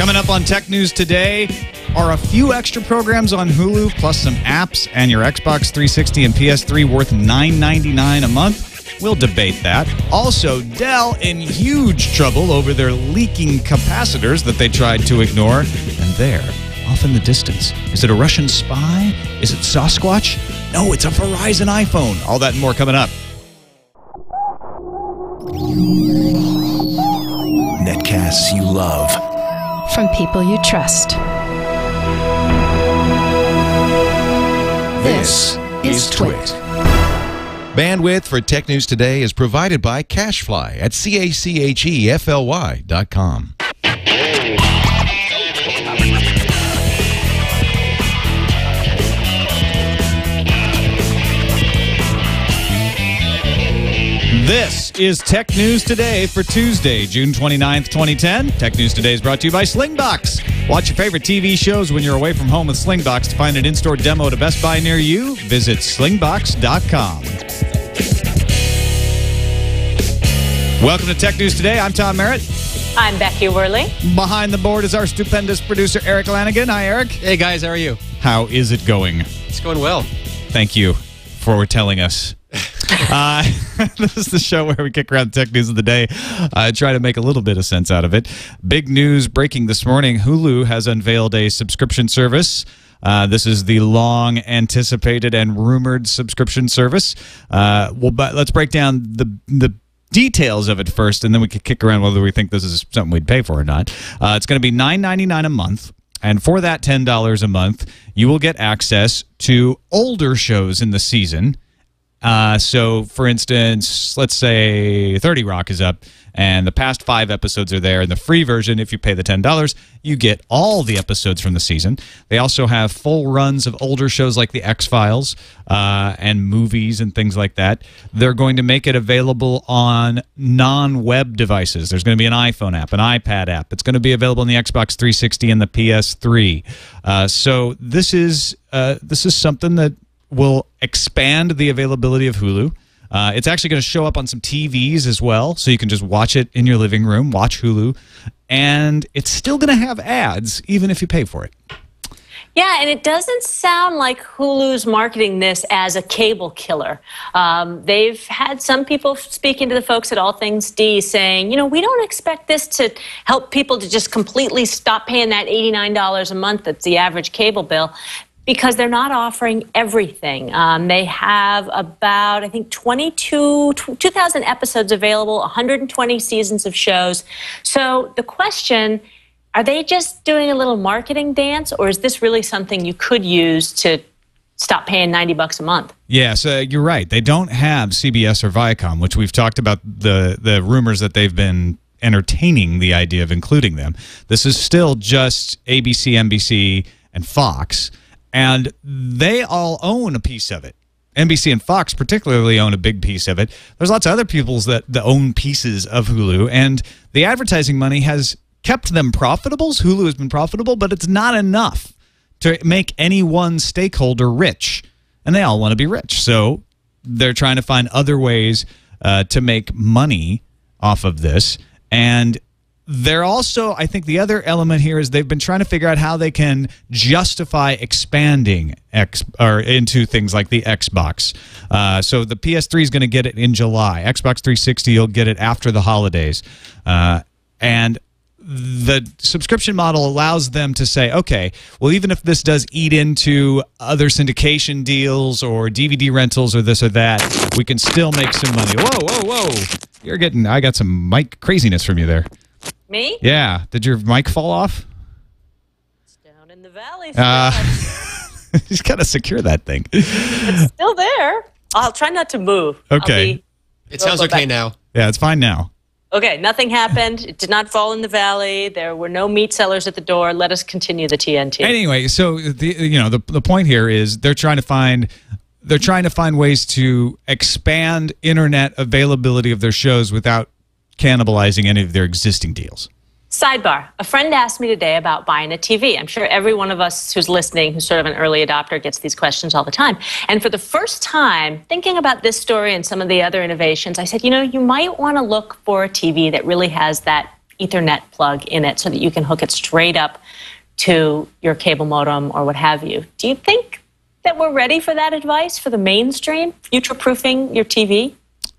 Coming up on Tech News Today are a few extra programs on Hulu, plus some apps and your Xbox 360 and PS3 worth $9.99 a month. We'll debate that. Also, Dell in huge trouble over their leaking capacitors that they tried to ignore. And there, off in the distance, is it a Russian spy? Is it Sasquatch? No, it's a Verizon iPhone. All that and more coming up. Netcasts you love. From people you trust. This is TWiT. Bandwidth for Tech News Today is provided by Cachefly at CACHEFLY.com. This is Tech News Today for Tuesday, June 29th, 2010. Tech News Today is brought to you by Slingbox. Watch your favorite TV shows when you're away from home with Slingbox. To find an in-store demo at a Best Buy near you, visit slingbox.com. Welcome to Tech News Today. I'm Tom Merritt. I'm Becky Worley. Behind the board is our stupendous producer, Erik Lanigan. Hi, Erik. Hey, guys. How are you? How is it going? It's going well. Thank you for telling us. This is the show where we kick around tech news of the day, try to make a little bit of sense out of it. Big news breaking this morning. Hulu has unveiled a subscription service. This is the long-anticipated and rumored subscription service. Let's break down the details of it first, and then we can kick around whether we think this is something we'd pay for or not. It's going to be $9.99 a month. And for that $10 a month, you will get access to older shows in the season. So, for instance, let's say 30 Rock is up, and the past 5 episodes are there. In the free version, if you pay the $10, you get all the episodes from the season. They also have full runs of older shows like The X-Files and movies and things like that. They're going to make it available on non-web devices. There's going to be an iPhone app, an iPad app. It's going to be available on the Xbox 360 and the PS3. So this is something that will expand the availability of Hulu. It's actually going to show up on some TVs as well, so you can just watch it in your living room, watch Hulu, and it's still going to have ads, even if you pay for it. Yeah, and it doesn't sound like Hulu's marketing this as a cable killer. They've had some people speaking to the folks at All Things D saying, you know, we don't expect this to help people to just completely stop paying that $89 a month that's the average cable bill, because they're not offering everything. They have about, I think, 2,000 episodes available, 120 seasons of shows. So the question, are they just doing a little marketing dance, or is this really something you could use to stop paying $90 a month? Yeah, so you're right. They don't have CBS or Viacom, which we've talked about the rumors that they've been entertaining the idea of including them. This is still just ABC, NBC, and Fox. And they all own a piece of it. NBC and Fox particularly own a big piece of it. There's lots of other people that own pieces of Hulu, and the advertising money has kept them profitable. Hulu has been profitable, but it's not enough to make any one stakeholder rich. And they all want to be rich. So they're trying to find other ways to make money off of this. And they're also, I think the other element here is they've been trying to figure out how they can justify expanding into things like the Xbox. So the PS3 is going to get it in July. Xbox 360, you'll get it after the holidays. And the subscription model allows them to say, okay, well, even if this does eat into other syndication deals or DVD rentals or this or that, we can still make some money. Whoa. I got some mic craziness from you there. Me? Yeah. Did your mic fall off? It's down in the valley. You just got to secure that thing. It's still there. I'll try not to move. Okay. It sounds okay now. Yeah, it's fine now. Okay, nothing happened. It did not fall in the valley. There were no meat sellers at the door. Let us continue the TNT. Anyway, so the point here is they're trying to find ways to expand internet availability of their shows without cannibalizing any of their existing deals. Sidebar. A friend asked me today about buying a TV. I'm sure every one of us who's listening, who's sort of an early adopter, gets these questions all the time. And for the first time, thinking about this story and some of the other innovations, I said, you know, you might want to look for a TV that really has that Ethernet plug in it so that you can hook it straight up to your cable modem or what have you. Do you think that we're ready for that advice for the mainstream, future-proofing your TV?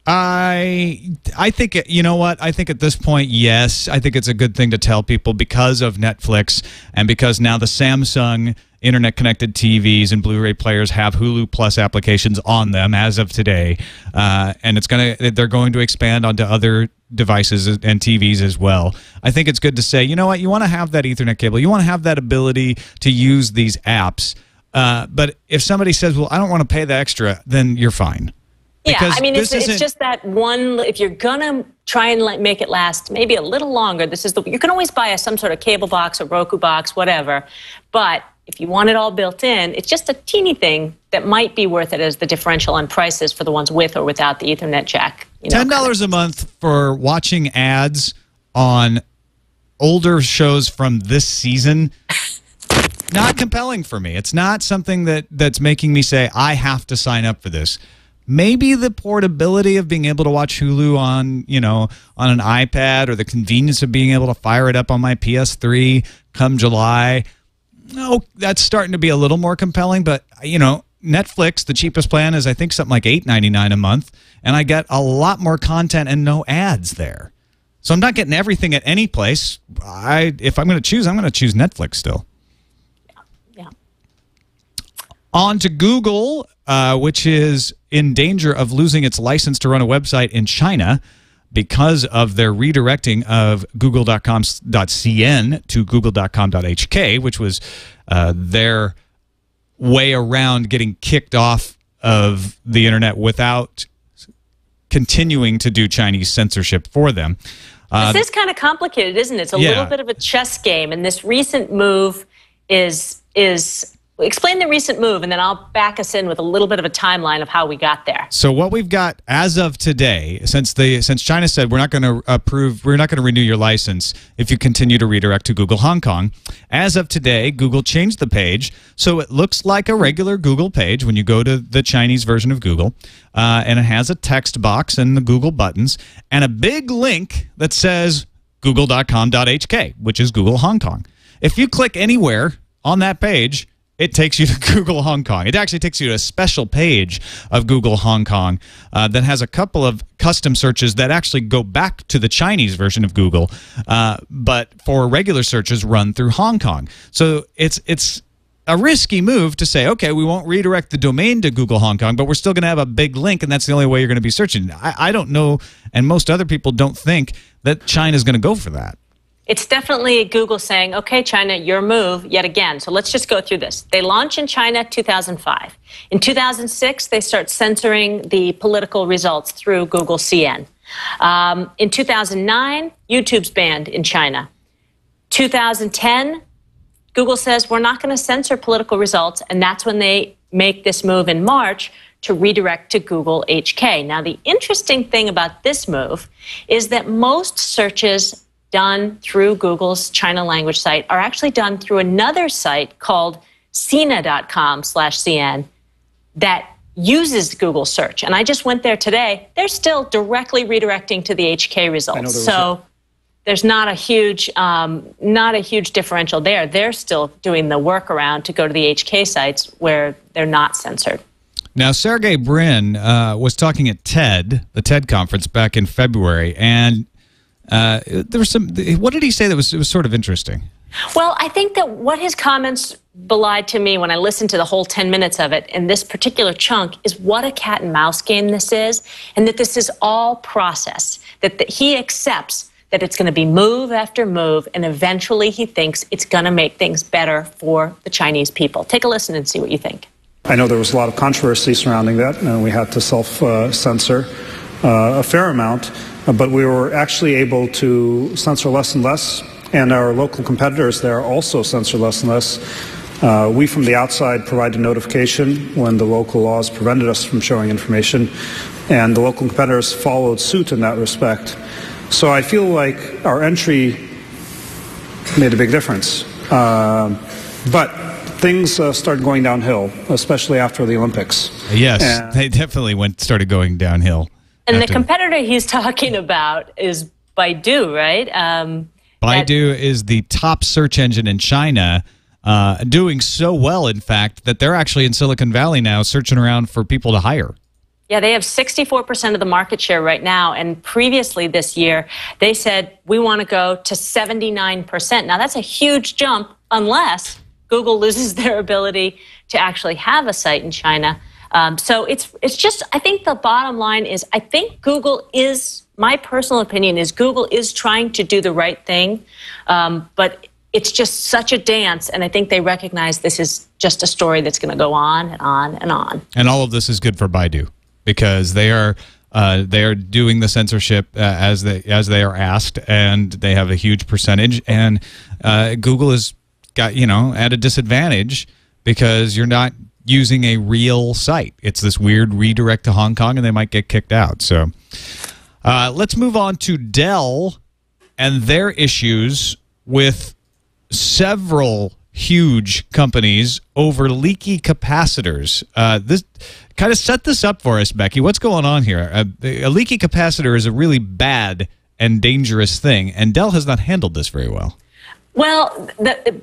I think, you know what? I think at this point, yes. I think it's a good thing to tell people because of Netflix and because now the Samsung internet-connected TVs and Blu-ray players have Hulu Plus applications on them as of today, and they're going to expand onto other devices and TVs as well. I think it's good to say, you know what? You want to have that Ethernet cable. You want to have that ability to use these apps. But if somebody says, well, I don't want to pay the extra, then you're fine. Yeah, Because I mean, it's just that one, if you're going to try and make it last maybe a little longer, you can always buy some sort of cable box or Roku box, whatever. But if you want it all built in, it's just a teeny thing that might be worth it as the differential on prices for the ones with or without the Ethernet jack. $10 a month for watching ads on older shows from this season. Not compelling for me. It's not something that's making me say, I have to sign up for this. Maybe the portability of being able to watch Hulu on an iPad, or the convenience of being able to fire it up on my PS3 come July. No, that's starting to be a little more compelling. But, Netflix, the cheapest plan is I think something like $8.99 a month, and I get a lot more content and no ads there. So I'm not getting everything at any place. If I'm going to choose, I'm going to choose Netflix still. Yeah. On to Google, which is in danger of losing its license to run a website in China because of their redirecting of google.com.cn to google.com.hk, which was their way around getting kicked off of the internet without continuing to do Chinese censorship for them. This is kind of complicated, isn't it? It's a little bit of a chess game, and this recent move is explain the recent move, and then I'll back us in with a little bit of a timeline of how we got there. So what we've got as of today, since China said we're not going to renew your license if you continue to redirect to Google Hong Kong, as of today, Google changed the page so it looks like a regular Google page when you go to the Chinese version of Google, and it has a text box and the Google buttons and a big link that says google.com.hk, which is Google Hong Kong. If you click anywhere on that page, it takes you to Google Hong Kong. It actually takes you to a special page of Google Hong Kong that has a couple of custom searches that actually go back to the Chinese version of Google, but for regular searches run through Hong Kong. So it's a risky move to say, okay, we won't redirect the domain to Google Hong Kong, but we're still going to have a big link, and that's the only way you're going to be searching. I don't know, and most other people don't think that China's going to go for that. It's definitely Google saying, okay, China, your move yet again. So let's just go through this. They launch in China 2005. In 2006, they start censoring the political results through Google CN. In 2009, YouTube's banned in China. 2010, Google says, we're not going to censor political results, and that's when they make this move in March to redirect to Google HK. Now, the interesting thing about this move is that most searches done through Google's China language site are actually done through another site called Sina.com/CN that uses Google search. And I just went there today. They're still directly redirecting to the HK results. So there's not a huge differential there. They're still doing the workaround to go to the HK sites where they're not censored. Now, Sergey Brin was talking at the TED conference back in February, and there was what did he say that was sort of interesting? Well, I think that what his comments belied to me when I listened to the whole 10 minutes of it in this particular chunk is what a cat and mouse game this is, and that this is all process, that he accepts that it's going to be move after move, and eventually he thinks it's going to make things better for the Chinese people. Take a listen and see what you think. I know there was a lot of controversy surrounding that, and we had to self-censor a fair amount. But we were actually able to censor less and less, and our local competitors there also censor less and less. We from the outside provided notification when the local laws prevented us from showing information, and the local competitors followed suit in that respect. So I feel like our entry made a big difference. But things started going downhill, especially after the Olympics. Yes, they definitely started going downhill. And the competitor he's talking about is Baidu, right? Baidu is the top search engine in China, doing so well, in fact, that they're actually in Silicon Valley now searching around for people to hire. Yeah, they have 64% of the market share right now. And previously this year, they said, we want to go to 79%. Now, that's a huge jump unless Google loses their ability to actually have a site in China. So it's just, I think the bottom line is, I think Google is, my personal opinion is Google is trying to do the right thing, but it's just such a dance, and I think they recognize this is just a story that's going to go on and on and on. And all of this is good for Baidu because they are doing the censorship as they are asked, and they have a huge percentage. And Google is got at a disadvantage because you're not using a real site. It's this weird redirect to Hong Kong, and they might get kicked out. So let's move on to Dell and their issues with several huge companies over leaky capacitors. This kind of set this up for us, Becky. What's going on here? A leaky capacitor is a really bad and dangerous thing, and Dell has not handled this very well. Well,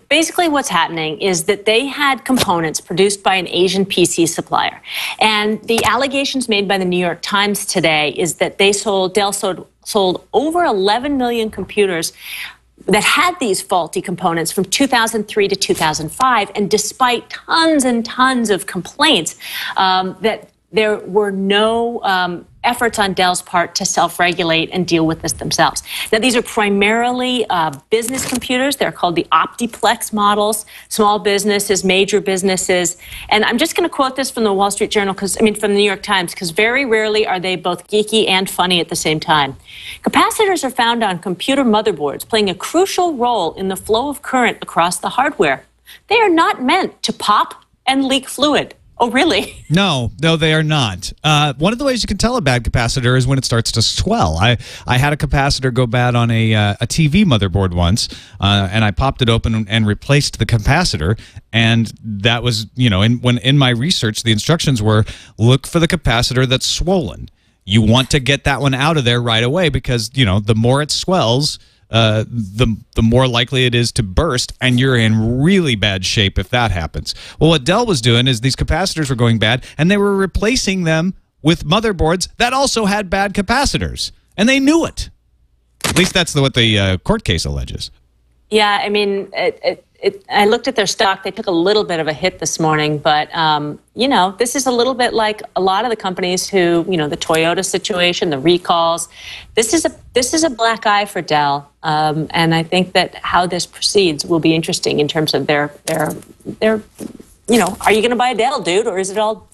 basically what's happening is that they had components produced by an Asian PC supplier. And the allegations made by the New York Times today is that Dell sold over 11 million computers that had these faulty components from 2003 to 2005. And despite tons and tons of complaints, that there were no efforts on Dell's part to self-regulate and deal with this themselves. Now, these are primarily business computers. They're called the Optiplex models, small businesses, major businesses. And I'm just going to quote this from the Wall Street Journal, from the New York Times, because very rarely are they both geeky and funny at the same time. Capacitors are found on computer motherboards, playing a crucial role in the flow of current across the hardware. They are not meant to pop and leak fluid. Oh, really? No, they are not. One of the ways you can tell a bad capacitor is when it starts to swell. I had a capacitor go bad on a TV motherboard once, and I popped it open and replaced the capacitor. And that was, in my research, the instructions were look for the capacitor that's swollen. You want to get that one out of there right away because, the more it swells, the more likely it is to burst, and you're in really bad shape if that happens. Well, what Dell was doing is these capacitors were going bad, and they were replacing them with motherboards that also had bad capacitors, and they knew it. At least that's what the court case alleges. Yeah, I mean, I looked at their stock. They took a little bit of a hit this morning, but, this is a little bit like a lot of the companies who, the Toyota situation, the recalls. This is a black eye for Dell, and I think that how this proceeds will be interesting in terms of their are you going to buy a Dell, dude, or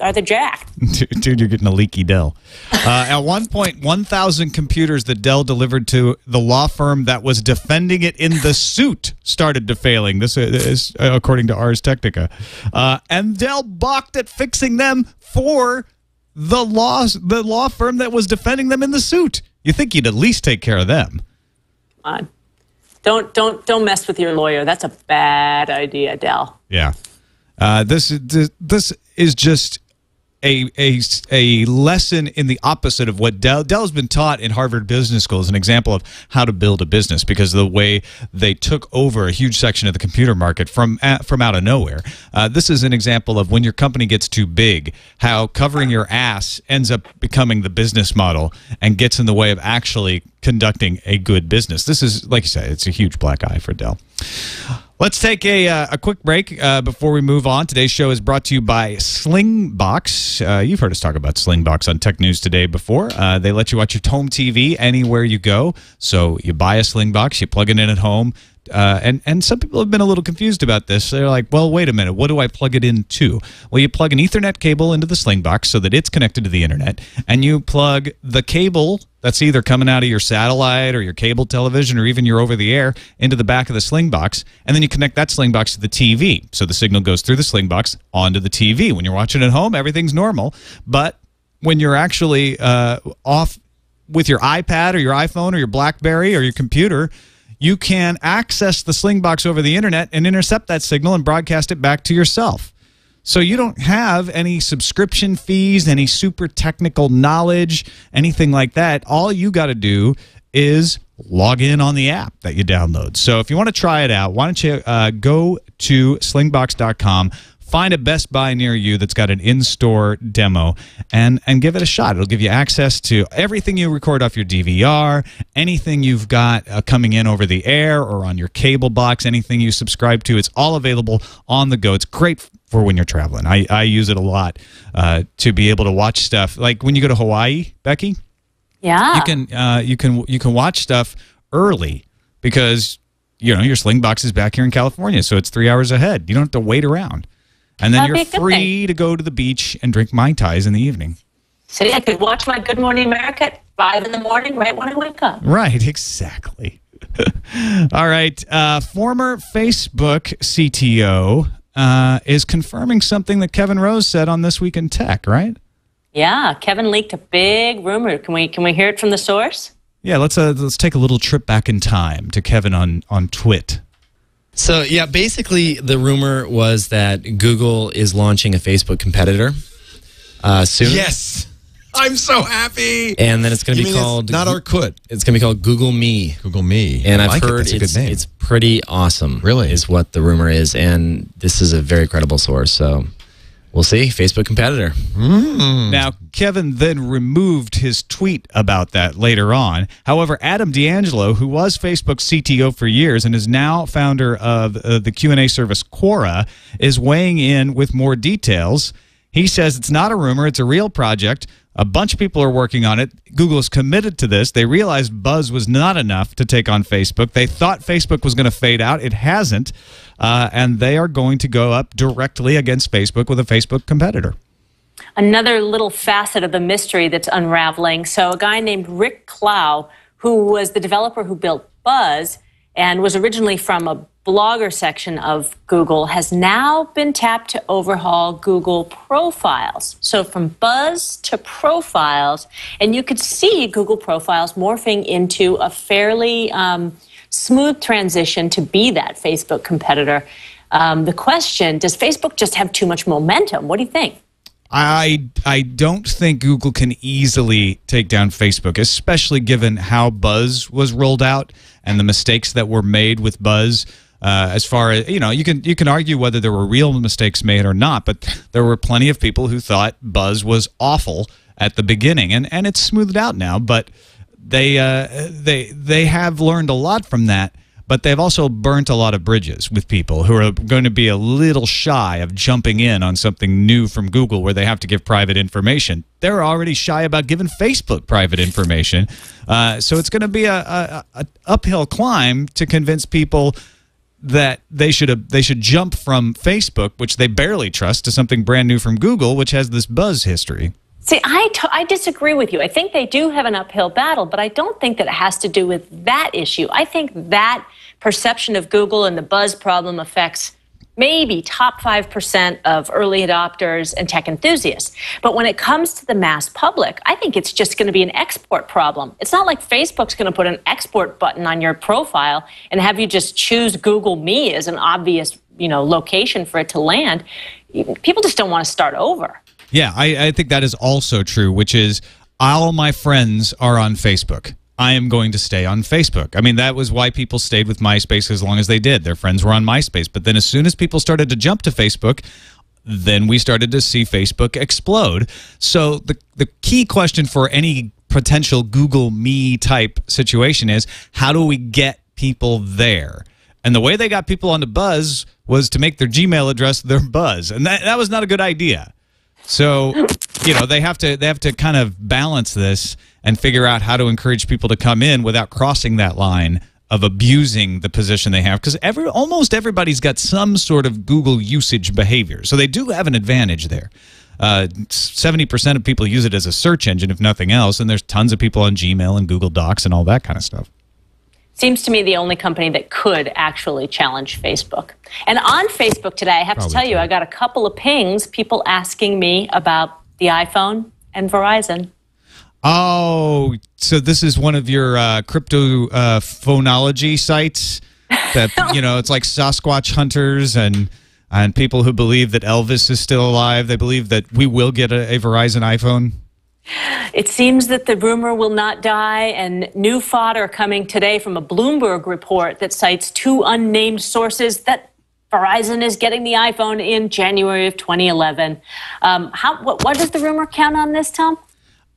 are they jacked? Dude, you're getting a leaky Dell. At one point, 1,000 computers that Dell delivered to the law firm that was defending it in the suit started defailing. This is according to Ars Technica. And Dell balked at fixing them for the law firm that was defending them in the suit. You think you'd at least take care of them. Come on. Don't mess with your lawyer. That's a bad idea, Dell. Yeah. This is just a lesson in the opposite of what Dell has been taught in Harvard Business School as an example of how to build a business, because of the way they took over a huge section of the computer market from out of nowhere. This is an example of when your company gets too big, how covering your ass ends up becoming the business model and gets in the way of actually conducting a good business. This is, like you said, it's a huge black eye for Dell. Let's take a quick break before we move on. Today's show is brought to you by Slingbox. You've heard us talk about Slingbox on Tech News Today before. They let you watch your home TV anywhere you go. So you buy a Slingbox, you plug it in at home. And some people have been a little confused about this. They're like, well, wait a minute. What do I plug it into? Well, you plug an Ethernet cable into the Slingbox so that it's connected to the internet, and you plug the cable that's either coming out of your satellite or your cable television or even your over-the-air into the back of the Slingbox, and then you connect that Slingbox to the TV. So the signal goes through the Slingbox onto the TV. When you're watching at home, everything's normal. But when you're actually off with your iPad or your iPhone or your BlackBerry or your computer, you can access the Slingbox over the internet and intercept that signal and broadcast it back to yourself. So you don't have any subscription fees, any super technical knowledge, anything like that. All you got to do is log in on the app that you download. So if you want to try it out, why don't you go to slingbox.com, find a Best Buy near you that's got an in-store demo, and give it a shot. It'll give you access to everything you record off your DVR, anything you've got coming in over the air or on your cable box, anything you subscribe to. It's all available on the go. It's great for when you're traveling. I use it a lot to be able to watch stuff. Like when you go to Hawaii, Becky, Yeah. you can watch stuff early because your Slingbox is back here in California, so it's 3 hours ahead. You don't have to wait around. And then you're free to go to the beach and drink Mai Tais in the evening. So I could watch my Good Morning America at 5 in the morning right when I wake up. Right, exactly. All right. Former Facebook CTO is confirming something that Kevin Rose said on This Week in Tech, right? Yeah, Kevin leaked a big rumor. Can we hear it from the source? Yeah, let's take a little trip back in time to Kevin on TWiT. So, yeah, basically the rumor was that Google is launching a Facebook competitor soon. Yes. I'm so happy. And then it's going to be called... Not Orkut. It's going to be called Google Me. Google Me. And I've like heard That's a good name. it's pretty awesome. Really? Is what the rumor is. And this is a very credible source. So we'll see. Facebook competitor. Now, Kevin then removed his tweet about that later on. However, Adam D'Angelo, who was Facebook's CTO for years and is now founder of the Q&A service Quora, is weighing in with more details. He says it's not a rumor, it's a real project. A bunch of people are working on it. Google is committed to this. They realized buzz was not enough to take on Facebook. They thought Facebook was going to fade out. It hasn't. And they are going to go up directly against Facebook with a Facebook competitor. Another little facet of the mystery that's unraveling. So a guy named Rick Clow, who was the developer who built Buzz and was originally from a blogger section of Google, has now been tapped to overhaul Google Profiles. So from Buzz to Profiles, and you could see Google Profiles morphing into a fairly smooth transition to be that Facebook competitor. The question, does Facebook just have too much momentum? What do you think? I don't think Google can easily take down Facebook, especially given how Buzz was rolled out and the mistakes that were made with Buzz. As far as, you can argue whether there were real mistakes made or not, but there were plenty of people who thought Buzz was awful at the beginning, and it's smoothed out now. But they have learned a lot from that. But they've also burnt a lot of bridges with people who are going to be a little shy of jumping in on something new from Google where they have to give private information. They're already shy about giving Facebook private information. So it's going to be a uphill climb to convince people that they should jump from Facebook, which they barely trust, to something brand new from Google, which has this Buzz history. See, I disagree with you. I think they do have an uphill battle, but I don't think that it has to do with that issue. I think that perception of Google and the Buzz problem affects maybe top 5% of early adopters and tech enthusiasts. But when it comes to the mass public, I think it's just going to be an export problem. It's not like Facebook's going to put an export button on your profile and have you just choose Google Me as an obvious, location for it to land. People just don't want to start over. Yeah, I think that is also true, which is all my friends are on Facebook. I am going to stay on Facebook. I mean, that was why people stayed with MySpace as long as they did. Their friends were on MySpace. But then as soon as people started to jump to Facebook, then we started to see Facebook explode. So the key question for any potential Google Me type situation is, how do we get people there? And the way they got people onto Buzz was to make their Gmail address their Buzz. And that was not a good idea. So, they have to kind of balance this and figure out how to encourage people to come in without crossing that line of abusing the position they have. Because almost everybody's got some sort of Google usage behavior. So they do have an advantage there. 70% of people use it as a search engine, if nothing else. And there's tons of people on Gmail and Google Docs and all that kind of stuff. Seems to me the only company that could actually challenge Facebook. And on Facebook today, I have to tell you, I got a couple of pings, people asking me about the iPhone and Verizon. Oh, so this is one of your crypto phonology sites that, it's like Sasquatch hunters and people who believe that Elvis is still alive. They believe that we will get a Verizon iPhone. It seems that the rumor will not die, and new fodder coming today from a Bloomberg report that cites two unnamed sources that Verizon is getting the iPhone in January of 2011. What does the rumor count on this, Tom?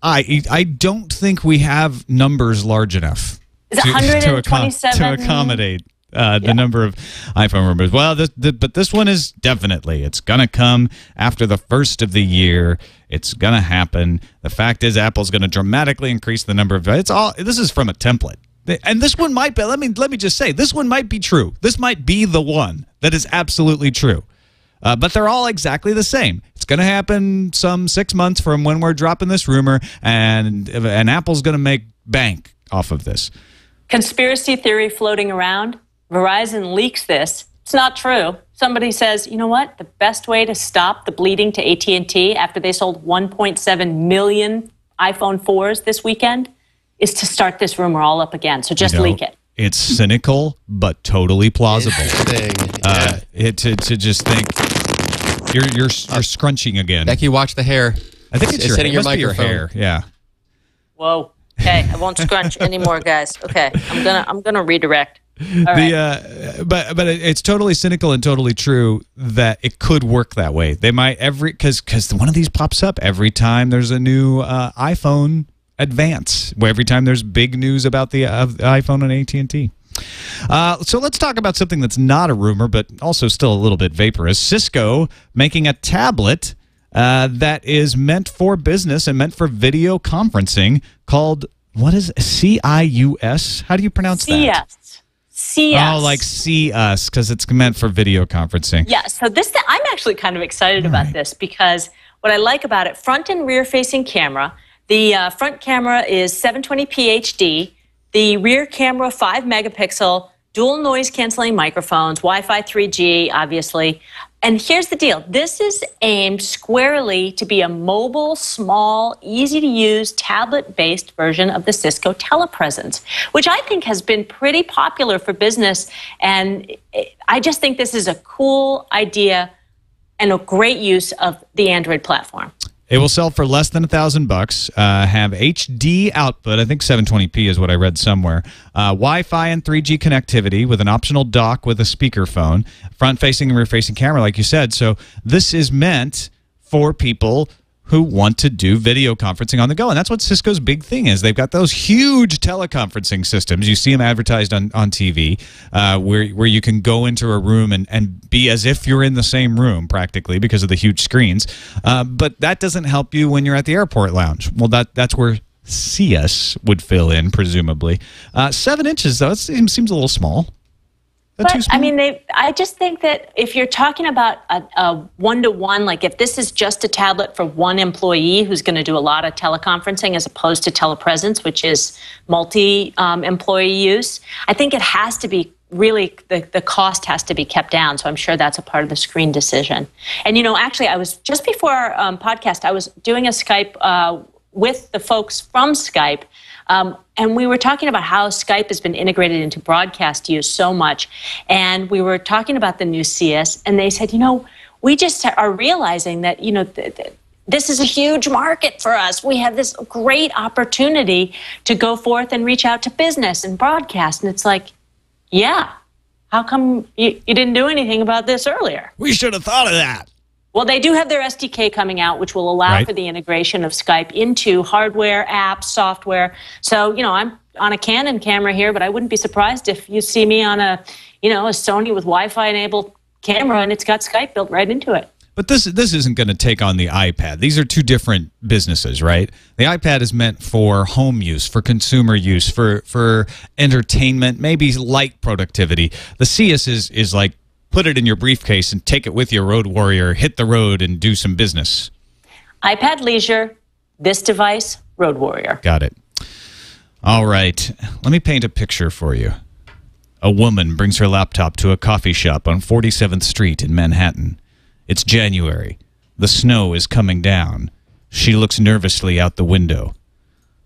I don't think we have numbers large enough to accommodate the number of iPhone rumors. Well, but this one is definitely, it's going to come after the first of the year. It's going to happen. The fact is, Apple's going to dramatically increase the number of. This is from a template, and this one might be. Let me just say, this one might be true. This might be the one that is absolutely true. But they're all exactly the same. It's going to happen some 6 months from when we're dropping this rumor, and Apple's going to make bank off of this. Conspiracy theory floating around. Verizon leaks this. It's not true. Somebody says, you know what? The best way to stop the bleeding to AT&T after they sold 1.7 million iPhone 4s this weekend is to start this rumor all up again. So just leak it. It's cynical, but totally plausible. To just think you're scrunching again. Becky, watch the hair. I think it's your hitting hair. your microphone. Your hair. Yeah. Whoa. Okay, I won't scrunch anymore, guys. Okay, I'm gonna redirect. All right. But it's totally cynical and totally true that it could work that way. They might because one of these pops up every time there's a new iPhone advance. Every time there's big news about the iPhone and AT&T. So let's talk about something that's not a rumor, but also still a little bit vaporous. Cisco making a tablet that is meant for business and meant for video conferencing called, what is it? CIUS? How do you pronounce that? CS. Oh, like see us, because it's meant for video conferencing. Yeah, so I'm actually kind of excited about this because what I like about it, front and rear facing camera, the front camera is 720p HD, the rear camera 5 megapixel, dual noise canceling microphones, Wi-Fi 3G, obviously. And here's the deal. This is aimed squarely to be a mobile, small, easy-to-use, tablet-based version of the Cisco telepresence, which I think has been pretty popular for business. And I just think this is a cool idea and a great use of the Android platform. It will sell for less than $1,000, have HD output, I think 720p is what I read somewhere, Wi-Fi and 3G connectivity with an optional dock with a speakerphone, front-facing and rear-facing camera, like you said. So this is meant for people who want to do video conferencing on the go. And that's what Cisco's big thing is. They've got those huge teleconferencing systems. You see them advertised on TV where you can go into a room and be as if you're in the same room practically because of the huge screens. But that doesn't help you when you're at the airport lounge. Well, that's where CS would fill in, presumably. 7 inches, though, it seems a little small. But, I mean, I just think that if you're talking about a one-to-one, like if this is just a tablet for one employee who's going to do a lot of teleconferencing as opposed to telepresence, which is multi-employee use, I think it has to be really, the cost has to be kept down. So I'm sure that's a part of the screen decision. And, you know, actually, I was just before our podcast, I was doing a Skype with the folks from Skype. And we were talking about how Skype has been integrated into broadcast use so much. And we were talking about the new CS, and they said, you know, we just are realizing that, you know, this is a huge market for us. We have this great opportunity to go forth and reach out to business and broadcast. And it's like, yeah, how come you didn't do anything about this earlier? We should have thought of that. Well, they do have their SDK coming out, which will allow for the integration of Skype into hardware, apps, software. So, you know, I'm on a Canon camera here, but I wouldn't be surprised if you see me on a Sony with Wi-Fi enabled camera and it's got Skype built right into it. But this isn't going to take on the iPad. These are two different businesses, right? The iPad is meant for home use, for consumer use, for entertainment, maybe light productivity. The CS is like, put it in your briefcase and take it with you, road warrior, hit the road and do some business. iPad leisure, this device, road warrior. Got it. All right. Let me paint a picture for you. A woman brings her laptop to a coffee shop on 47th Street in Manhattan. It's January. The snow is coming down. She looks nervously out the window.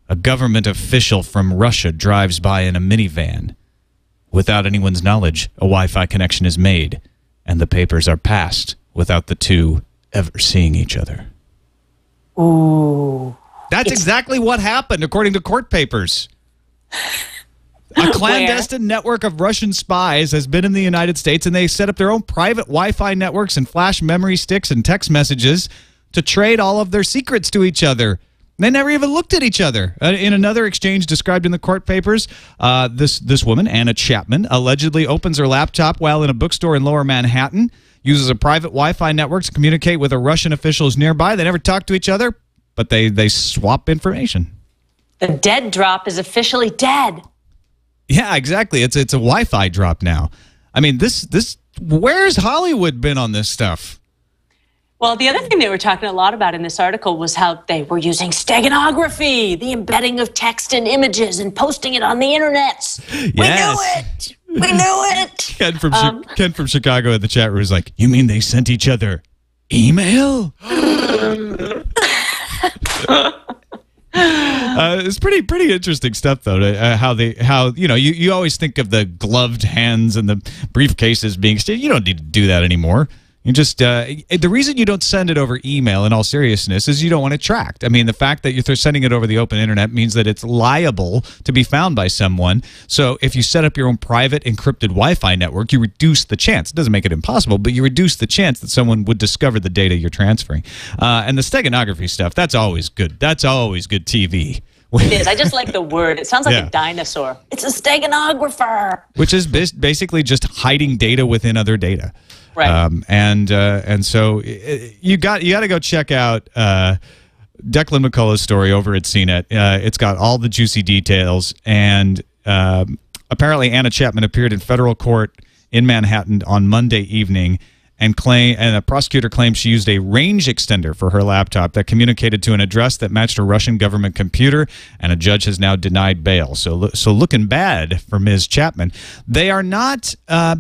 A government official from Russia drives by in a minivan. Without anyone's knowledge, a Wi-Fi connection is made, and the papers are passed without the two ever seeing each other. Ooh. That's exactly what happened, according to court papers. A clandestine network of Russian spies has been in the United States, and they set up their own private Wi-Fi networks and flash memory sticks and text messages to trade all of their secrets to each other. They never even looked at each other. In another exchange described in the court papers, this woman, Anna Chapman, allegedly opens her laptop while in a bookstore in Lower Manhattan, uses a private Wi-Fi network to communicate with Russian officials nearby. They never talk to each other, but they swap information. The dead drop is officially dead. Yeah, exactly. It's a Wi-Fi drop now. I mean, where's Hollywood been on this stuff? Well, the other thing they were talking a lot about in this article was how they were using steganography, the embedding of text and images and posting it on the internet. Yes. We knew it. We knew it. Ken from Chicago in the chat room was like, "You mean they sent each other email?" It's pretty interesting stuff, though. You always think of the gloved hands and the briefcases being. You don't need to do that anymore. You just the reason you don't send it over email, in all seriousness, is you don't want it tracked. I mean, the fact that you're sending it over the open internet means that it's liable to be found by someone. So if you set up your own private encrypted Wi-Fi network, you reduce the chance. It doesn't make it impossible, but you reduce the chance that someone would discover the data you're transferring. And the steganography stuff, that's always good. That's always good TV. It is. I just like the word. It sounds like a dinosaur. It's a steganographer. Which is basically just hiding data within other data. Right. And so you got to go check out Declan McCullough's story over at CNET. It's got all the juicy details, and apparently Anna Chapman appeared in federal court in Manhattan on Monday evening, and a prosecutor claims she used a range extender for her laptop that communicated to an address that matched a Russian government computer, and a judge has now denied bail. So looking bad for Ms. Chapman. They are not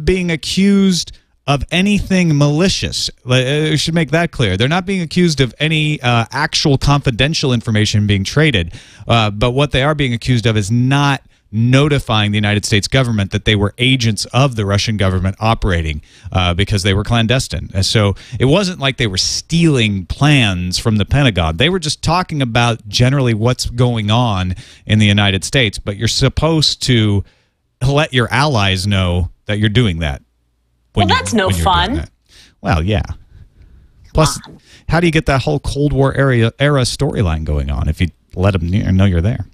being accused of anything malicious. We should make that clear. They're not being accused of any actual confidential information being traded, but what they are being accused of is not notifying the United States government that they were agents of the Russian government operating because they were clandestine. So it wasn't like they were stealing plans from the Pentagon. They were just talking about generally what's going on in the United States, but you're supposed to let your allies know that you're doing that. Well, that's no fun. Well, yeah. Plus, how do you get that whole Cold War era storyline going on if you let them know you're there?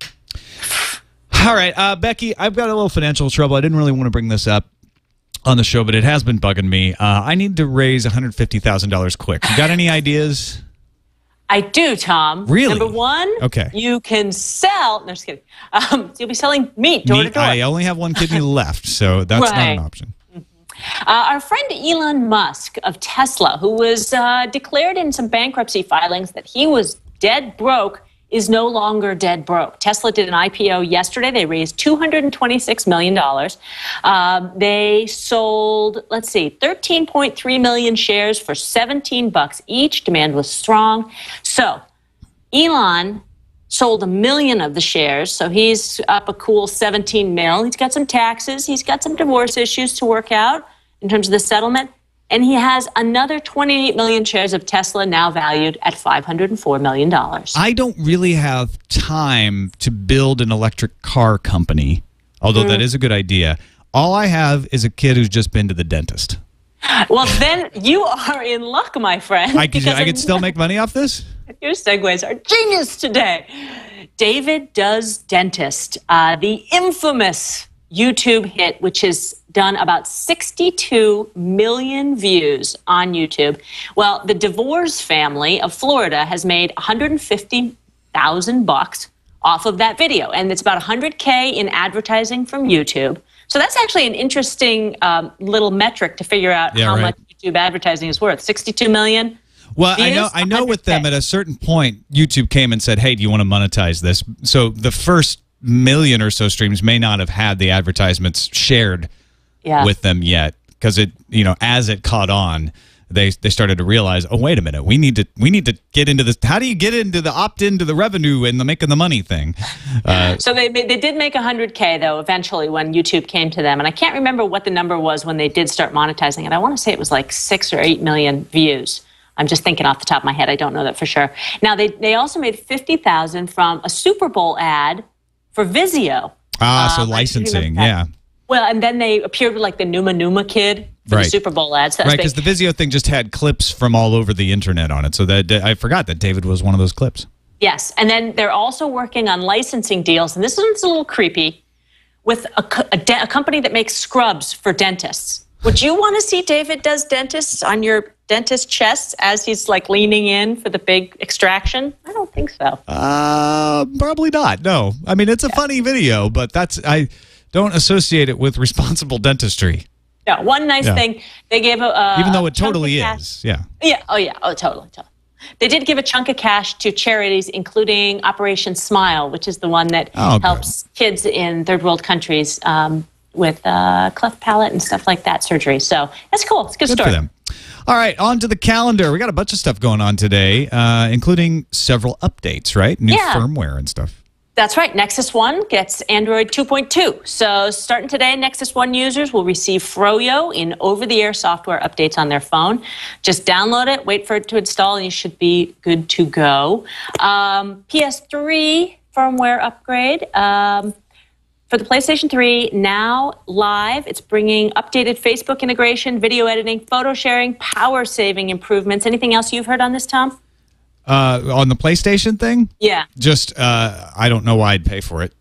All right, Becky, I've got a little financial trouble. I didn't really want to bring this up on the show, but it has been bugging me. I need to raise $150,000 quick. You got any ideas? I do, Tom. Really? Number one, okay. You can sell. No, just kidding. You'll be selling meat door to door. I only have one kidney left, so that's not an option. Our friend Elon Musk of Tesla, who was declared in some bankruptcy filings that he was dead broke, is no longer dead broke. Tesla did an IPO yesterday. They raised $226 million. They sold, 13.3 million shares for $17 each. Demand was strong. So Elon sold 1 million of the shares, so he's up a cool 17 mil. He's got some taxes. He's got some divorce issues to work out in terms of the settlement. And he has another 28 million shares of Tesla, now valued at $504 million. I don't really have time to build an electric car company, although that is a good idea. All I have is a kid who's just been to the dentist. Well, then you are in luck, my friend. I could still make money off this? Your segues are genius today. David Does Dentist, the infamous YouTube hit, which has done about 62 million views on YouTube. Well, the DeVores family of Florida has made $150,000 off of that video, and it's about $100K in advertising from YouTube. So that's actually an interesting little metric to figure out how much YouTube advertising is worth. 62 million. Well, I know with them at a certain point, YouTube came and said, hey, do you want to monetize this? So the first million or so streams may not have had the advertisements shared with them yet, because as it caught on, they started to realize, oh, wait a minute, we need to get into this. How do you get into the opt into the revenue and the making the money thing? So they did make $100K though eventually when YouTube came to them, and I can't remember what the number was when they did start monetizing it. I want to say it was like 6 or 8 million views. I'm just thinking off the top of my head. I don't know that for sure. Now, they also made $50,000 from a Super Bowl ad for Vizio. So licensing, yeah. Well, and then they appeared with like the Numa Numa kid for the Super Bowl ads. So right, because the Vizio thing just had clips from all over the internet on it. So that I forgot that David was one of those clips. Yes, and then they're also working on licensing deals, and this one's a little creepy, with a company that makes scrubs for dentists. Would you want to see David Does Dentists on your dentist chest as he's like leaning in for the big extraction? I don't think so. Probably not. No. I mean, it's a funny video, but I don't associate it with responsible dentistry. No, one nice thing, they gave even though it totally is. Yeah. Yeah. Oh, yeah. Oh, totally. They did give a chunk of cash to charities, including Operation Smile, which is the one that helps kids in third world countries with cleft palate and stuff like that surgery. So that's cool. It's a good story. For them. All right, on to the calendar. We got a bunch of stuff going on today, including several updates, right? New firmware and stuff. That's right. Nexus One gets Android 2.2. So starting today, Nexus One users will receive Froyo in over-the-air software updates on their phone. Just download it, wait for it to install, and you should be good to go. PS3 firmware upgrade. For the PlayStation 3, now live, it's bringing updated Facebook integration, video editing, photo sharing, power saving improvements. Anything else you've heard on this, Tom? On the PlayStation thing? Yeah. Just, I don't know why I'd pay for it.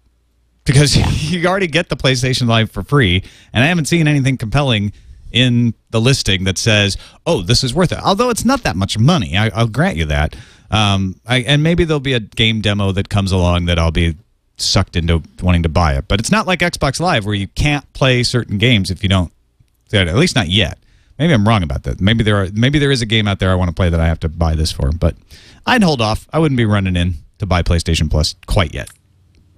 Because you already get the PlayStation Live for free, and I haven't seen anything compelling in the listing that says, oh, this is worth it. Although it's not that much money, I'll grant you that. And maybe there'll be a game demo that comes along that I'll be sucked into wanting to buy it. But it's not like Xbox Live where you can't play certain games if you don't, at least not yet. Maybe I'm wrong about that. Maybe there is a game out there I want to play that I have to buy this for, but I'd hold off. I wouldn't be running in to buy PlayStation Plus quite yet.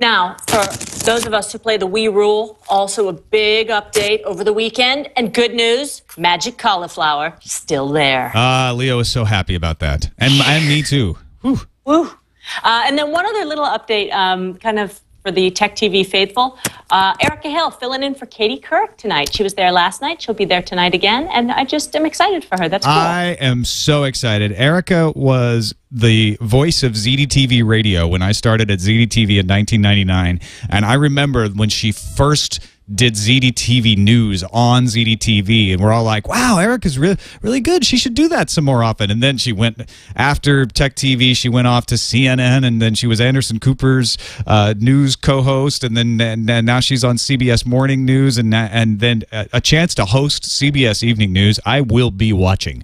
Now, for those of us who play the Wii Rule, also a big update over the weekend. And good news, Magic Cauliflower, still there. Leo is so happy about that. And me too. Whew. Woo. And then one other little update, kind of for the Tech TV faithful. Erica Hill filling in for Katie Couric tonight. She was there last night. She'll be there tonight again. And I just am excited for her. That's cool. I am so excited. Erica was the voice of ZDTV radio when I started at ZDTV in 1999. And I remember when she first did ZDTV news on ZDTV, and we're all like, wow, Erica's really good. She should do that some more often. And then she went, after Tech TV, she went off to CNN, and then she was Anderson Cooper's news co-host, and then now she's on CBS Morning News, and then a chance to host CBS Evening News. I will be watching.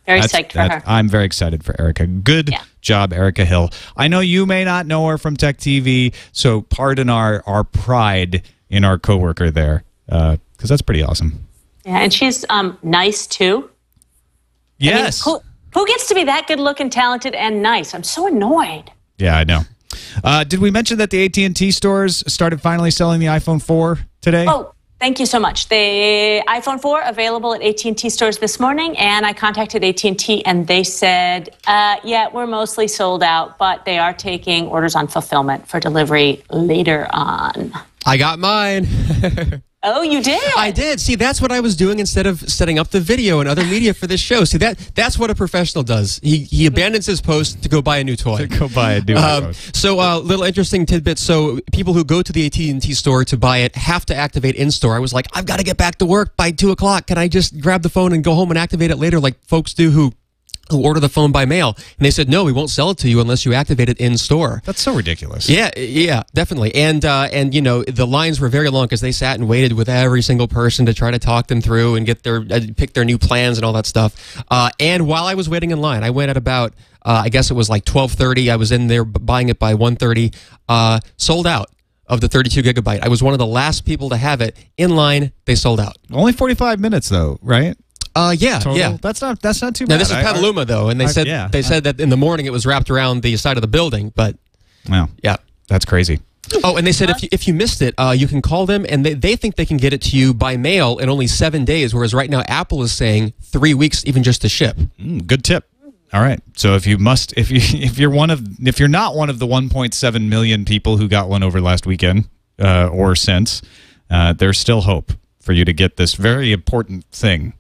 Very psyched for her. I'm very excited for Erica. Good job, Erica Hill. I know you may not know her from Tech TV, so pardon our pride in our coworker there, because that's pretty awesome. Yeah, and she's nice too. Yes. I mean, who gets to be that good-looking, talented, and nice? I'm so annoyed. Yeah, I know. Did we mention that the AT&T stores started finally selling the iPhone 4 today? Oh, thank you so much. The iPhone 4 available at AT&T stores this morning, and I contacted AT&T, and they said, yeah, we're mostly sold out, but they are taking orders on fulfillment for delivery later on. I got mine. Oh, you did? I did. See, that's what I was doing instead of setting up the video and other media for this show. See, that's what a professional does. He abandons his post to go buy a new toy. To go buy a new toy. So, little interesting tidbit. So, people who go to the AT&T store to buy it have to activate in-store. I was like, I've got to get back to work by 2 o'clock. Can I just grab the phone and go home and activate it later like folks do who order the phone by mail? And they said, no, we won't sell it to you unless you activate it in store. That's so ridiculous. Yeah, definitely. And you know, the lines were very long because they sat and waited with every single person to try to talk them through and get their pick their new plans and all that stuff. And while I was waiting in line, I went at about I guess it was like 12:30. I was in there buying it by 1:30. Sold out of the 32 gigabyte. I was one of the last people to have it in line. They sold out. Only 45 minutes though, right? Yeah. That's not too bad. Now this is Petaluma though, and they said that in the morning it was wrapped around the side of the building, but yeah, that's crazy. Oh, and they said if you missed it, you can call them, and they think they can get it to you by mail in only 7 days, whereas right now Apple is saying 3 weeks even just to ship. Good tip. All right. So if you're not one of the 1.7 million people who got one over last weekend or since, there's still hope for you to get this very important thing.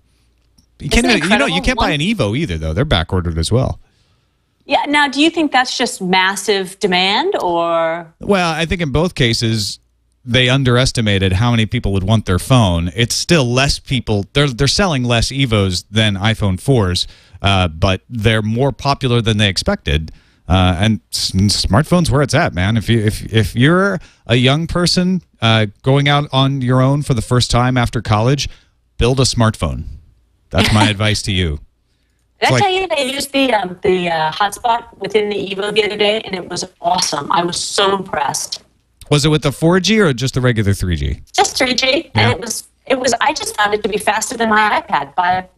You can't you can't buy an Evo either, though. They're back ordered as well. Yeah. Now, do you think that's just massive demand, or? Well, I think in both cases they underestimated how many people would want their phone. It's still less people. They're selling less Evos than iPhone 4s, but they're more popular than they expected. And smartphones where it's at, man. If you're a young person going out on your own for the first time after college, build a smartphone. That's my advice to you. Did I tell you they used the hotspot within the Evo the other day, and it was awesome. I was so impressed. Was it with the 4G or just the regular 3G? Just 3G, and it was. I just found it to be faster than my iPad by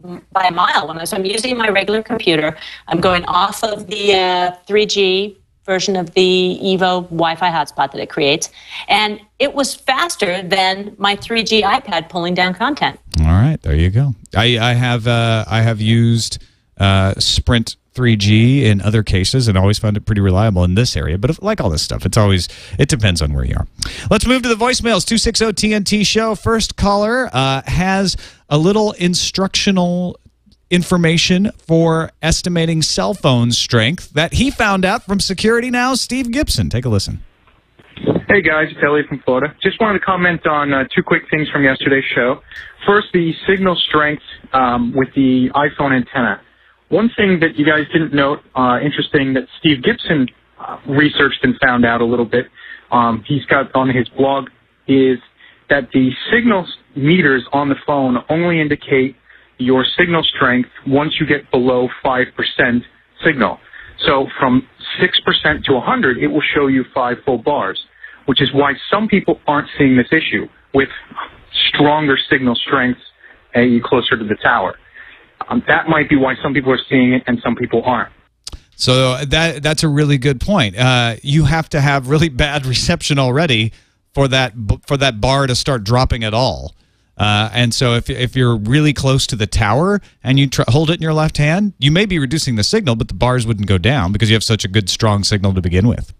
a mile. So I'm using my regular computer. I'm going off of the 3G version of the Evo Wi-Fi hotspot that it creates, and it was faster than my 3G iPad pulling down content. All right, there you go. I have used Sprint 3G in other cases and always found it pretty reliable in this area. But like all this stuff, it depends on where you are. Let's move to the voicemails. 260-TNT show. First caller has a little instructional information for estimating cell phone strength that he found out from Security Now's Steve Gibson. Take a listen. Hey guys, it's Elliot from Florida. Just wanted to comment on two quick things from yesterday's show. First, the signal strength with the iPhone antenna. One thing that you guys didn't note, interesting, that Steve Gibson researched and found out a little bit, he's got on his blog, is that the signal meters on the phone only indicate your signal strength once you get below 5% signal. So from 6% to 100, it will show you 5 full bars, which is why some people aren't seeing this issue with stronger signal strengths closer to the tower. That might be why some people are seeing it and some people aren't. So that's a really good point. You have to have really bad reception already for that bar to start dropping at all. And so if you're really close to the tower and you hold it in your left hand, you may be reducing the signal, but the bars wouldn't go down because you have such a good, strong signal to begin with.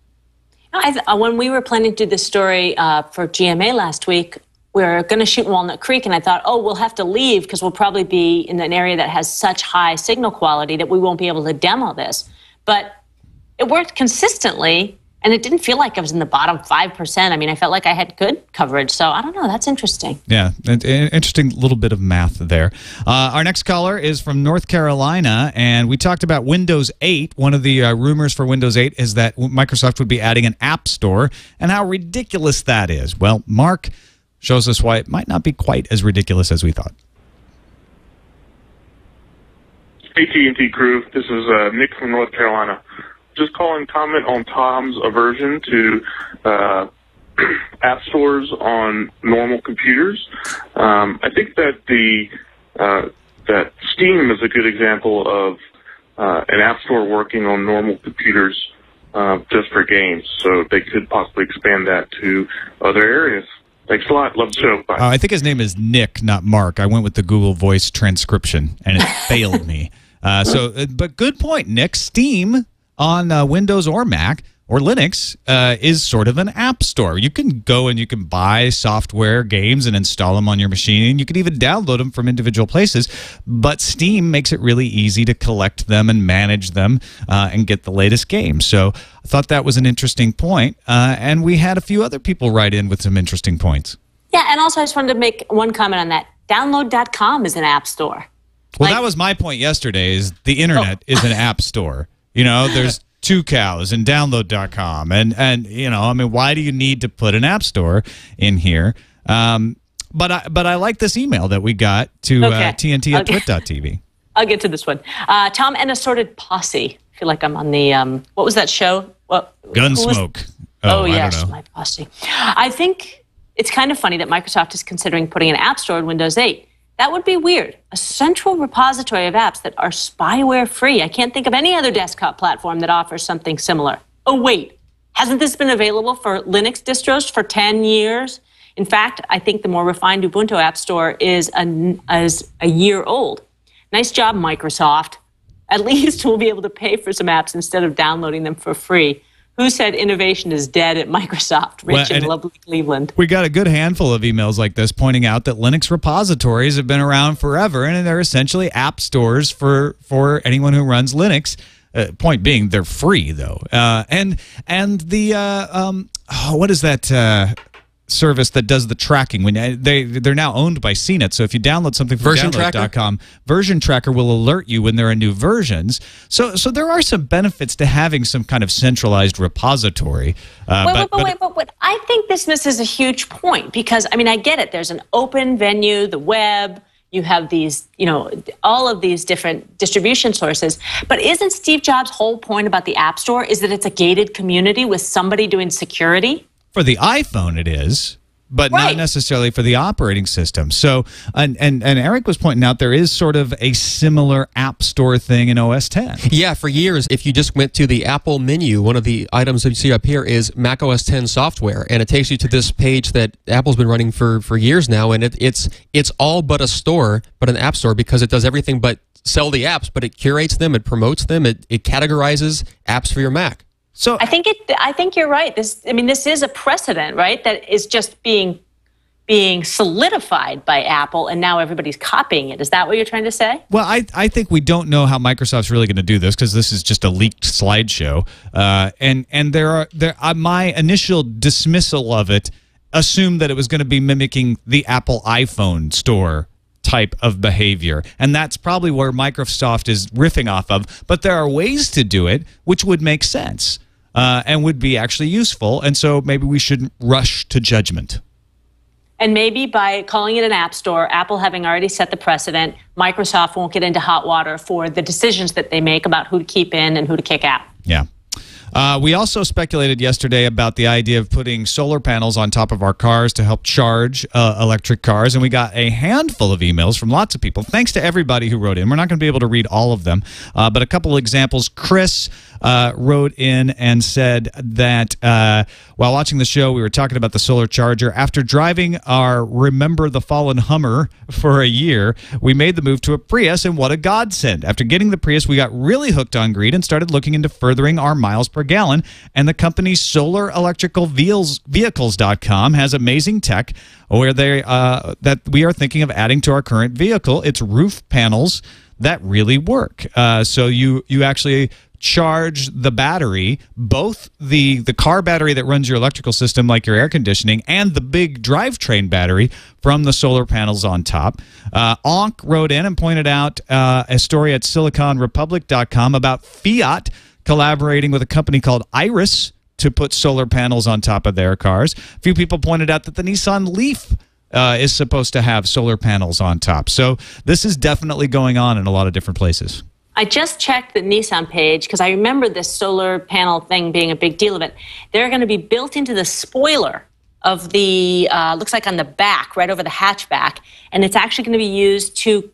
When we were planning to do this story for GMA last week, we were going to shoot in Walnut Creek, and I thought, we'll have to leave because we'll probably be in an area that has such high signal quality that we won't be able to demo this. But it worked consistently, and it didn't feel like I was in the bottom 5%. I mean, I felt like I had good coverage. So I don't know. That's interesting. Yeah, an interesting little bit of math there. Our next caller is from North Carolina, and we talked about Windows 8. One of the rumors for Windows 8 is that Microsoft would be adding an app store, and how ridiculous that is. Well, Mark shows us why it might not be quite as ridiculous as we thought. AT&T crew, this is Nick from North Carolina. Just calling comment on Tom's aversion to app stores on normal computers. I think that that Steam is a good example of an app store working on normal computers just for games. So they could possibly expand that to other areas. Thanks a lot. Love the show. Bye. I think his name is Nick, not Mark. I went with the Google Voice transcription, and it failed me. But good point, Nick. Steam on Windows or Mac or Linux is sort of an app store. You can go and you can buy software, games, and install them on your machine. You can even download them from individual places. But Steam makes it really easy to collect them and manage them and get the latest games. So I thought that was an interesting point. And we had a few other people write in with some interesting points. Yeah, and also I just wanted to make one comment on that. Download.com is an app store. Well, that was my point yesterday, is the internet is an app store. You know, there's Two Cows and download.com. And you know, I mean, why do you need to put an app store in here? But I like this email that we got to TNT at twit.tv. I'll get to this one. Tom and Assorted Posse. I feel like I'm on the, what was that show? Gunsmoke. Oh, yes, my Posse. I think it's kind of funny that Microsoft is considering putting an app store in Windows 8. That would be weird. A central repository of apps that are spyware-free. I can't think of any other desktop platform that offers something similar. Oh, wait. Hasn't this been available for Linux distros for 10 years? In fact, I think the more refined Ubuntu App Store is a year old. Nice job, Microsoft. At least we'll be able to pay for some apps instead of downloading them for free. Who said innovation is dead at Microsoft? Rich in lovely Cleveland. We got a good handful of emails like this pointing out that Linux repositories have been around forever, and they're essentially app stores for anyone who runs Linux. Point being, they're free though. And the what is that service that does the tracking? When they're now owned by CNET, so if you download something from download.com, Version Tracker will alert you when there are new versions. So there are some benefits to having some kind of centralized repository. Wait. I think this misses a huge point because, I mean, I get it. There's an open venue, the web. You have these, all of these different distribution sources. But isn't Steve Jobs' whole point about the App Store is that it's a gated community with somebody doing security? For the iPhone, it is, but not necessarily for the operating system. So, and Erik was pointing out there is sort of a similar App Store thing in OS X. Yeah, for years, if you just went to the Apple menu, one of the items that you see up here is Mac OS X software, and it takes you to this page that Apple's been running for years now, and it's all but a store, but an App Store, because it does everything but sell the apps, but it curates them, it promotes them, it categorizes apps for your Mac. So I think you're right. This is a precedent, right? That is just being solidified by Apple, and now everybody's copying it. Is that what you're trying to say? Well, I think we don't know how Microsoft's really going to do this because this is just a leaked slideshow, and my initial dismissal of it assumed that it was going to be mimicking the Apple iPhone store type of behavior, and that's probably where Microsoft is riffing off of. But there are ways to do it which would make sense and would be actually useful, and so maybe we shouldn't rush to judgment. And maybe by calling it an app store, Apple having already set the precedent, Microsoft won't get into hot water for the decisions that they make about who to keep in and who to kick out. Yeah. We also speculated yesterday about the idea of putting solar panels on top of our cars to help charge electric cars, and we got a handful of emails from lots of people. Thanks to everybody who wrote in. We're not going to be able to read all of them, but a couple of examples. Chris wrote in and said that while watching the show, we were talking about the solar charger. After driving our Remember the Fallen Hummer for a year, we made the move to a Prius, and what a godsend. After getting the Prius, we got really hooked on green and started looking into furthering our miles per gallon, and the company SolarElectricalVehicles.com has amazing tech where that we are thinking of adding to our current vehicle. It's roof panels that really work. So you actually charge the battery, both the car battery that runs your electrical system like your air conditioning and the big drivetrain battery from the solar panels on top. Onk wrote in and pointed out a story at SiliconRepublic.com about Fiat collaborating with a company called Iris to put solar panels on top of their cars. A few people pointed out that the Nissan Leaf is supposed to have solar panels on top. So this is definitely going on in a lot of different places. I just checked the Nissan page because I remember this solar panel thing being a big deal of it. They're going to be built into the spoiler of the, looks like on the back, right over the hatchback, and it's actually going to be used to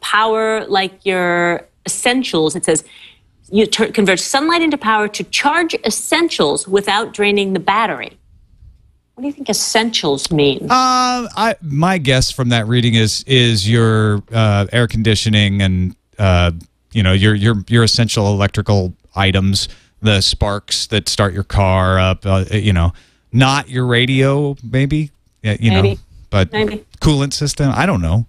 power like your essentials. It says, you convert sunlight into power to charge essentials without draining the battery. What do you think essentials mean? My guess from that reading is your air conditioning and your essential electrical items, the sparks that start your car up. Not your radio, maybe. Maybe. Coolant system. I don't know.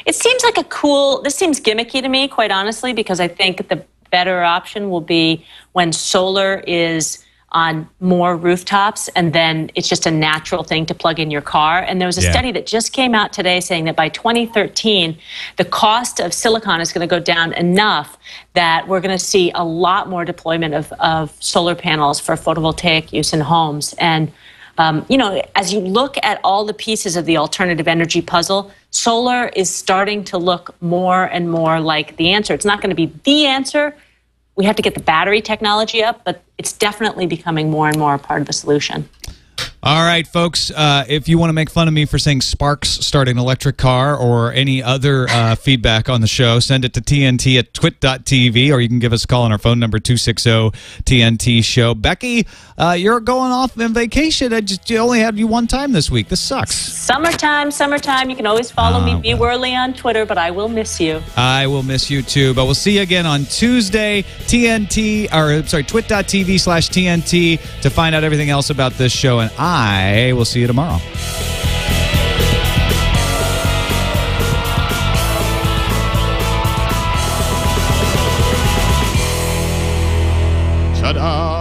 It seems like this seems gimmicky to me, quite honestly, because I think the better option will be when solar is on more rooftops, and then it's just a natural thing to plug in your car. And there was a study that just came out today saying that by 2013, the cost of silicon is going to go down enough that we're going to see a lot more deployment of solar panels for photovoltaic use in homes. And as you look at all the pieces of the alternative energy puzzle, solar is starting to look more and more like the answer. It's not going to be the answer. We have to get the battery technology up, but it's definitely becoming more and more a part of the solution. All right, folks, if you want to make fun of me for saying sparks start an electric car or any other feedback on the show, send it to TNT at twit.tv, or you can give us a call on our phone number, 260-TNT-SHOW. Becky, you're going off on vacation. I only had you one time this week. This sucks. Summertime. You can always follow me, Be Worley, on Twitter, but I will miss you. I will miss you, too. But we'll see you again on Tuesday, twit.tv/TNT to find out everything else about this show, and I will see you tomorrow. Ta-da!